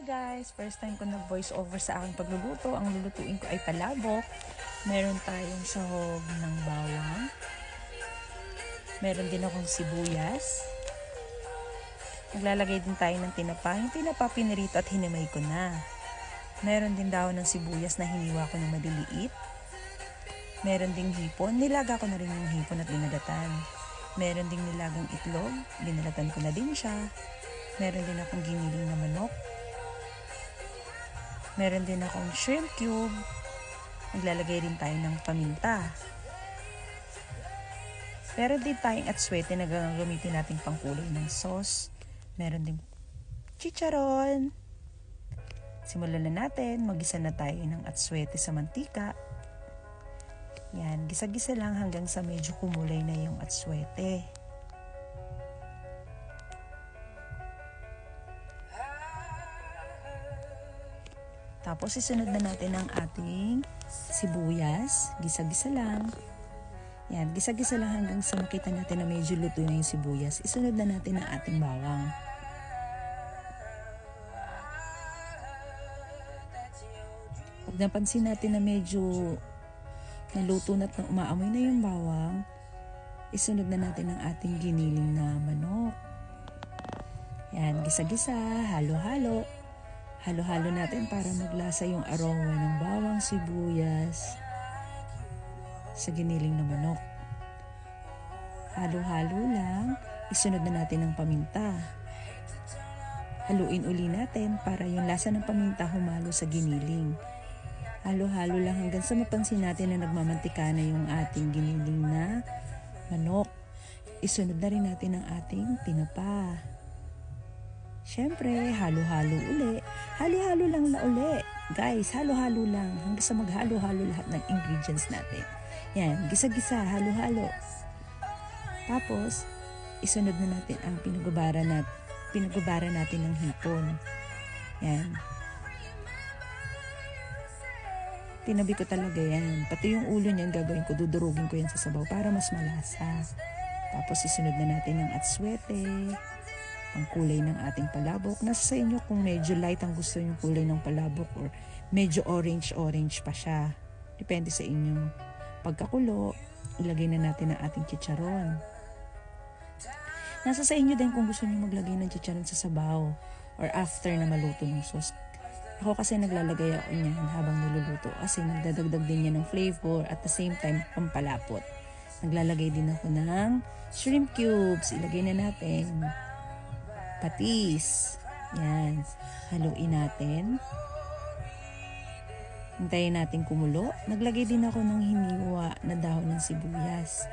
Guys, first time ko nag-voice over sa aking pagluluto. Ang lulutuin ko ay palabok. Meron tayong sahog ng bawang. Meron din akong sibuyas. Naglalagay din tayo ng tinapa. Yung tinapa pinirito at hinimay ko na. Meron din dahon ng sibuyas na hiniwa ko ng maliliit. Meron ding hipon. Nilaga ko na rin yung hipon at binalatan. Meron ding nilagang itlog. Binalatan ko na din siya. Meron din akong giniling na manok. Meron din akong shrimp cube. Maglalagay rin tayo ng paminta. Meron din tayong atswete na gagamitin nating pangkulay ng sauce. Meron din chicharon. Simulan na natin. Magisa na tayo ng atswete sa mantika. Yan, gisa-gisa lang hanggang sa medyo kumulay na yung atswete. Tapos isunod na natin ang ating sibuyas. Gisa-gisa lang. Yan, gisa-gisa lang hanggang sa makita natin na medyo luto na yung sibuyas. Isunod na natin ang ating bawang. Pag napansin natin na medyo naluto na at umaamoy na yung bawang, isunod na natin ang ating giniling na manok. Yan, gisa-gisa, halo-halo. Halo-halo natin para maglasa yung aroma ng bawang, sibuyas sa giniling na manok. Halo-halo lang. Isunod na natin ang paminta. Haluin uli natin para yung lasa ng paminta humalo sa giniling. Halo-halo lang hanggang sa mapansin natin na nagmamantika na yung ating giniling na manok. Isunod na rin natin ang ating tinapa. Siyempre, halo-halo uli. Halo-halo lang na uli. Guys, halo-halo lang hanggang sa maghalo-halo lahat ng ingredients natin. Yan, gisa-gisa, halo-halo. Tapos, isunod na natin ang pinagubara natin ng hipon. Yan. Tinabi ko talaga yan. Pati yung ulo niyan gagawin ko, dudurugin ko yan sa sabaw para mas malasa. Tapos, isunod na natin ang atswete. Ang kulay ng ating palabok. Nasa sa inyo kung medyo light ang gusto yung kulay ng palabok or medyo orange pa siya. Depende sa inyo. Pagkakulo, ilagay na natin ang ating chicharon. Nasa sa inyo din kung gusto niyo maglagay ng chicharon sa sabaw or after na maluto ng sauce. Ako kasi naglalagay ako niyan habang niluluto kasi nagdadagdag din niya ng flavor at the same time pampalapot. Naglalagay din ako ng shrimp cubes. Ilagay na natin. Patis. Yan. Haluin natin. Hintayin natin kumulo. Naglagay din ako ng hiniwa na dahon ng sibuyas.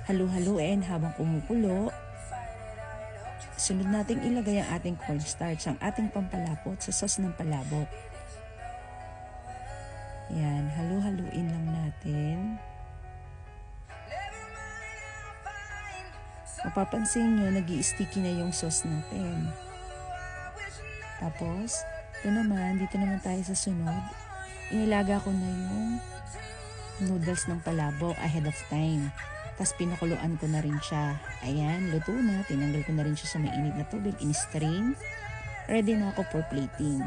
Halu-haluin habang kumukulo. Sunod natin ilagay ang ating cornstarch, ang ating pampalapot sa sauce ng palabok. Yan. Halu-haluin lang natin. Mapapansin nyo, nag-i-sticky na yung sauce natin. Tapos, dito naman tayo sa sunod. Inilaga ko na yung noodles ng palabok ahead of time. Tapos, pinakuluan ko na rin siya. Ayan, luto na. Tinanggal ko na rin siya sa mainit na tubig. In-strain. Ready na ako for plating.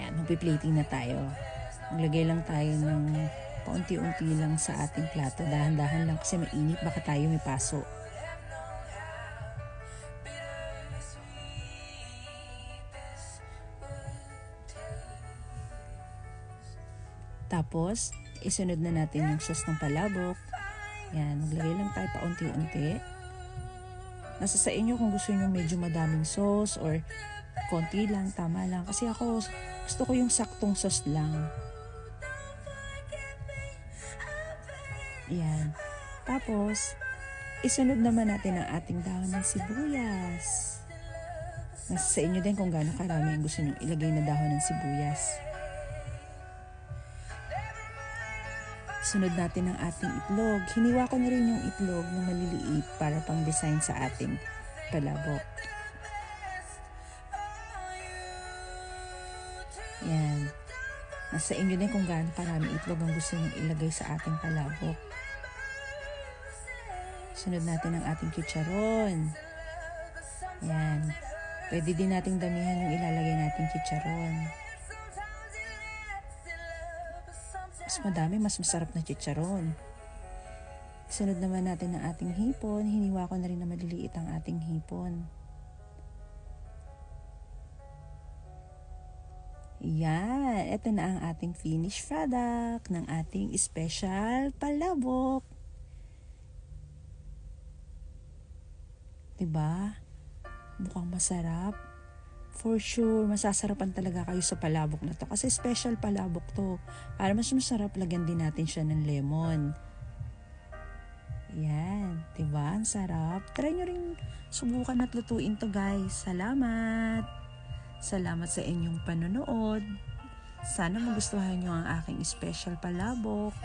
Ayan, magpi-plating na tayo. Maglagay lang tayo ng paunti-unti lang sa ating plato. Dahan-dahan lang kasi mainit. Baka tayo may paso. Tapos, isunod na natin yung sauce ng palabok. Yan, maglagay lang tayo paunti-unti. Nasa sa inyo kung gusto nyo medyo madaming sauce or konti lang, tama lang. Kasi ako, gusto ko yung saktong sauce lang. Yan. Tapos, isunod naman natin ang ating dahon ng sibuyas. Nasa sa inyo din kung gaano karami ang gusto nyo ilagay na dahon ng sibuyas. Sunod natin ang ating itlog. Hiniwa ko na rin yung itlog na maliliit para pang design sa ating palabok. Yan. Nasa inyo din kung gaano karami itlog ang gusto nyo ilagay sa ating palabok. Sunod natin ang ating chicharon. Pwede din nating damihan yung ilalagay nating chicharon. Mas madami, mas masarap na chicharon. Sunod naman natin ang ating hipon. Hiniwa ko na rin na maliliit ang ating hipon. Yan, ito na ang ating finished product ng ating special palabok. Diba? Mukhang masarap. For sure, masasarapan talaga kayo sa palabok na to. Kasi special palabok to. Para mas masarap, lagyan din natin siya ng lemon. Yan, diba? Ang sarap. Try nyo rin subukan at lutuin to, guys. Salamat! Salamat sa inyong panonood. Sana magustuhan nyo ang aking special palabok.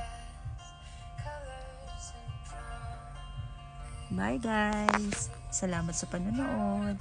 Bye guys! Salamat sa panonood.